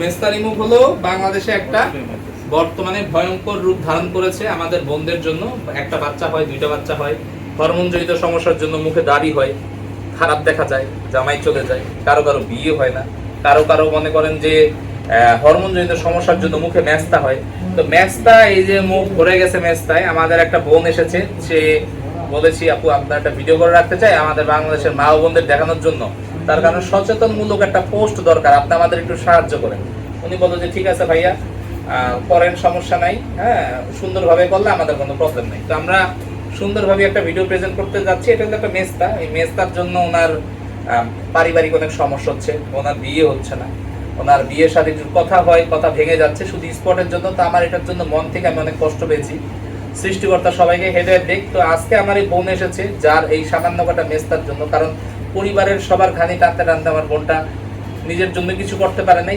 মেস্তা রিমুভ হলো বাংলাদেশে একটা বর্তমানে ভয়ঙ্কর রূপ ধারণ করেছে আমাদের বোনদের জন্য। একটা বাচ্চা হয়, দুইটা বাচ্চা হয়, হরমোনজনিত সমস্যার জন্য মুখে দাড়ি হয়, খারাপ দেখা যায়, জামাই চলে যায়, কারো কারো বিয়ে হয় না, কারো কারো মনে করেন যে হরমোনজনিত সমস্যার জন্য মুখে মেস্তা হয়। তো মেস্তা, এই যে মুখ ভরে গেছে মেস্তায়, আমাদের একটা বোন এসেছে, সে বলেছি আপু আপনার একটা ভিডিও করে রাখতে চাই আমাদের বাংলাদেশের মা ও বোনদের দেখানোর জন্য, তার কারণে সচেতনমূলক একটা পোস্ট দরকার, আপনি আমাদের একটু সাহায্য করেন। উনি বলল যে ঠিক আছে ভাইয়া, করেন, সমস্যা নাই, হ্যাঁ সুন্দরভাবে করলে আমাদের কোনো প্রবলেম নেই। তো আমরা সুন্দরভাবে একটা ভিডিও প্রেজেন্ট করতে যাচ্ছি। এটা হলো একটা মেস্তা, এই মেস্তার জন্য ওনার পারিবারিক অনেক সমস্যা হচ্ছে, ওনার বিয়ে হচ্ছে না, ওনার বিয়ে শাদীর কথা হয়, কথা ভেঙে যাচ্ছে শুধু স্পটের জন্য। তো আমার এটার জন্য মন থেকে আমি অনেক কষ্ট পেয়েছি। সৃষ্টিকর্তা সবাইকে হেদায়েত দিক। তো আজকে আমার এই বোন এসেছে যার এই সামান্য কটা মেস্তার জন্য, কারণ পরিবারের সবার ঘানি টানতে টানতে আমার বোনটা নিজের জন্য কিছু করতে পারে নাই।